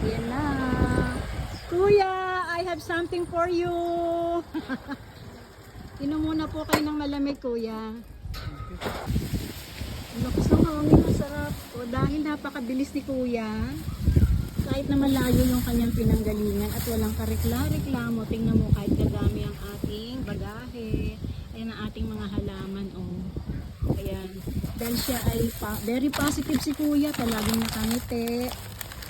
Yan na. Kuya, I have something for you. Inom muna po kayo ng malamig, kuya. Lakas ng hangin, ang sarap. O, dahil napakabilis ni kuya, kahit na malayo yung kanyang pinanggalingan at walang karikla-reklamo, tingnan mo kahit kadami ang ating bagahe. Ayan ang ating mga halaman, oh. Ayan. Dahil siya ay very positive si kuya, talagang nakangiti.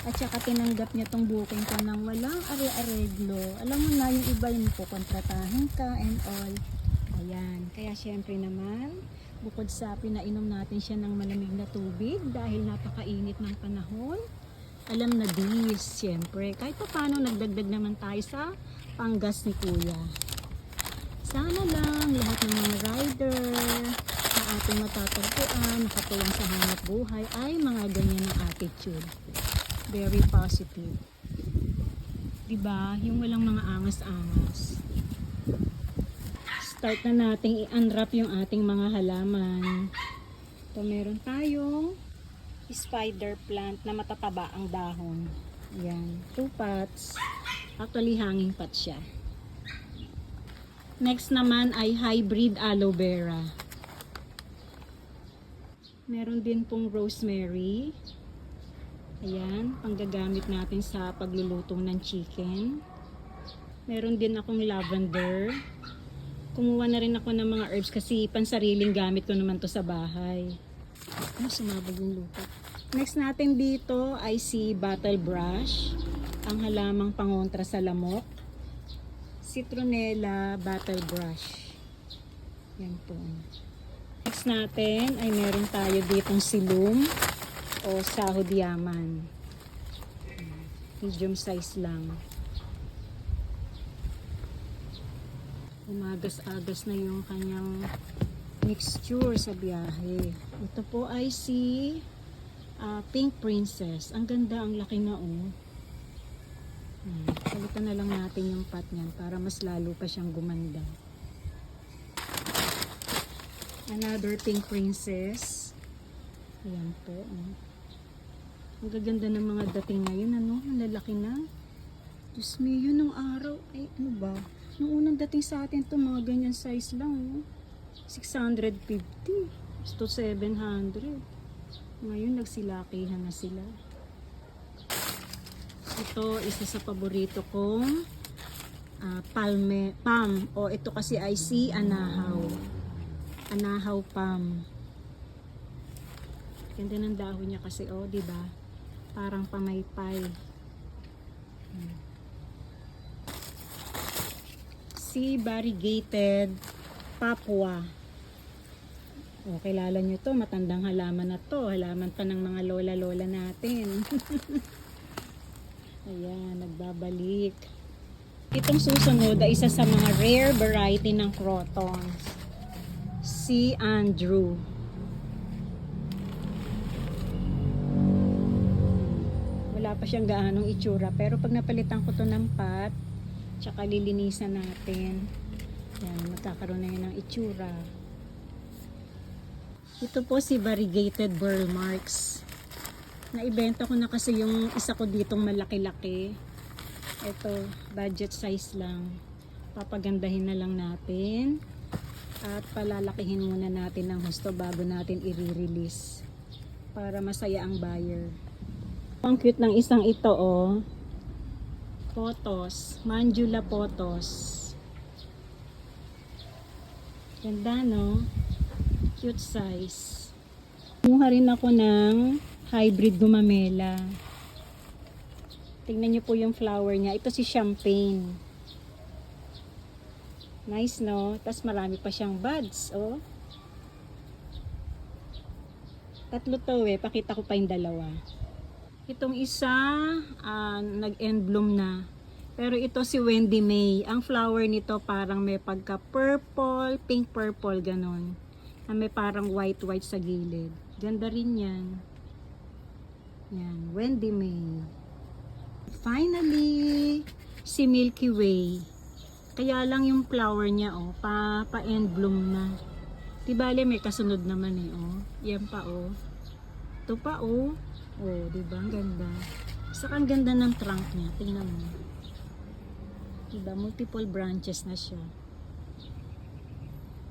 At saka tinanggap niya tong booking ko ng walang are-areglo. Alam mo na, yung iba yung pukontratahin ka and all. Ayan. Kaya syempre naman, bukod sa pinainom natin siya ng malamig na tubig dahil napakainit ng panahon, alam na this, syempre. Kahit pa paano, nagdagdag naman tayo sa panggas ni kuya. Sana lang lahat ng mga rider na ating matatagpuan, nakatulong sa hanap buhay, ay mga ganyan ng attitude. Very positive. Diba? Yung walang mga angas-angas. Start na nating i-unwrap yung ating mga halaman. Ito meron tayong spider plant na matataba ang dahon. Yan. 2 pots. Actually, hanging pot siya. Next naman ay hybrid aloe vera. Meron din pong rosemary. Ayan, panggagamit natin sa pagluluto ng chicken. Meron din akong lavender. Kumuha na rin ako ng mga herbs kasi pansariling gamit ko naman to sa bahay. Sumabog yung lupa. Next natin dito ay si Battle Brush. Ang halamang pangontra sa lamok. Citronella Battle Brush. Yan po. Next natin ay meron tayo ditong silum o sahod yaman. Medium size lang. Umagas-agas na yung kanyang mixture sa biyahe. Ito po ay si Pink Princess. Ang ganda, ang laki na oh. Palitan na lang natin yung pot niyan para mas lalo pa siyang gumanda. Another Pink Princess. Ayan po. Oh. Ang gaganda ng mga dating ngayon. Ano? Ang lalaki na. Diyos me, yun ng araw. Ay, ano ba? Nung unang dating sa atin to mga ganyan size lang. No? 650 to 700. Ngayon nagsilakihan na sila. Ito isa sa paborito kong palm o ito kasi ay si anahaw. Anahaw palm. Ganda ng dahon niya kasi oh, di ba? Parang pamaypay. Si variegated Papua. O, kilala nyo to, matandang halaman na to. Halaman pa ng mga lola-lola natin. Ayan, nagbabalik. Itong susunod ay isa sa mga rare variety ng crotons. Si Andrew. Wala pa siyang gaanong itsura. Pero pag napalitan ko to ng pot, tsaka lilinisan natin. Yan, magkakaroon na yun ng itsura. Ito po si variegated burl marks. Naibenta ko na kasi yung isa ko ditong malaki-laki. Ito, budget size lang. Papagandahin na lang natin. At palalakihin muna natin ng husto bago natin i-release. Para masaya ang buyer. Ang cute ng isang ito oh. Potos. Mandula potos. Ganda no? Cute size. Kumuha rin ako ng hybrid gumamela. Tingnan nyo po yung flower niya. Ito si champagne. Nice no? Tapos marami pa siyang buds. Oh. Tatlo to eh. Pakita ko pa yung dalawa. Itong isa, nag-end bloom na. Pero ito si Wendy May. Ang flower nito parang may pagka purple, pink purple, ganon. Na may parang white sa gilid. Ganda rin yan. Yan, Wendy May. Finally, si Milky Way. Kaya lang yung flower niya, oh, pa-end bloom na. Tibali may kasunod naman eh, oh. Yan pa, oh. Ito pa, oh. Oh, diba? Ang ganda. Saka ang ganda ng trunk niya. Tingnan mo. Diba? Multiple branches na siya.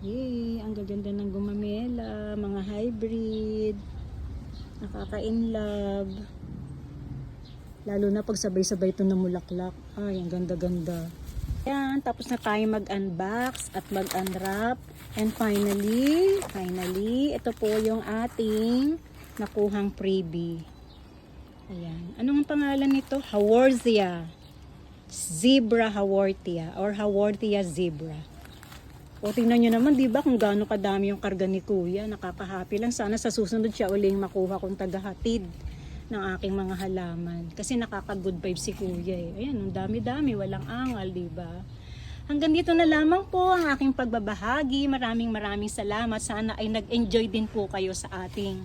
Yay! Ang gaganda ng gumamela. Mga hybrid. Nakaka-inlove. Lalo na pag sabay-sabay ito na mulaklak. Ay, ang ganda-ganda. Yan, tapos na tayo mag-unbox at mag-unwrap. And finally, ito po yung ating nakuhang freebie. Ayan. Anong pangalan nito? Haworthia. Zebra Haworthia or Haworthia Zebra. O tingnan nyo naman, di ba, kung gaano kadami yung karga ni Kuya. Nakaka-happy lang. Sana sa susunod siya uling makuha kong tagahatid ng aking mga halaman. Kasi nakaka-good vibes si Kuya eh. Ayan, ang dami-dami, walang angal, di ba? Hanggang dito na lamang po ang aking pagbabahagi. Maraming salamat. Sana ay nag-enjoy din po kayo sa ating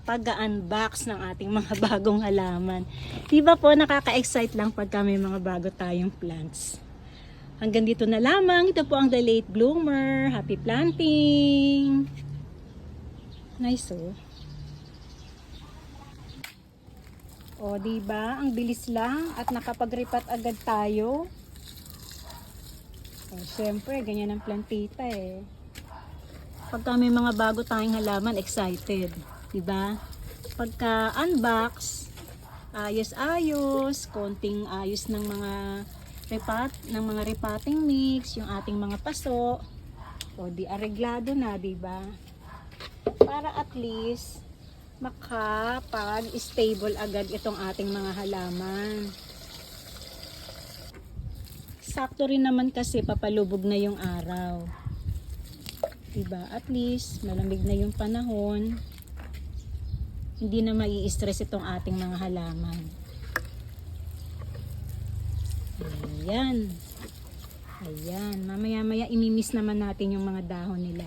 pag-unbox ng ating mga bagong halaman. Di ba po, nakaka-excite lang pagka may mga bago tayong plants. Hanggang dito na lamang. Ito po ang The Late Bloomer. Happy planting! Nice oh. O, diba? Ang bilis lang at nakapag-repat agad tayo. O, syempre, ganyan ang plantita eh. Pagka may mga bago tayong halaman, excited. Diba? Pagka unbox, ayos-ayos, konting ayos ng mga repotting mix, yung ating mga paso. O, di areglado na, diba? Para at least makapag-stable agad itong ating mga halaman. Sakto rin naman kasi papalubog na yung araw. Diba? At least malamig na yung panahon. Hindi na mai-stress itong ating mga halaman. Ayan. Ayan. Mamaya-maya imimiss naman natin yung mga dahon nila.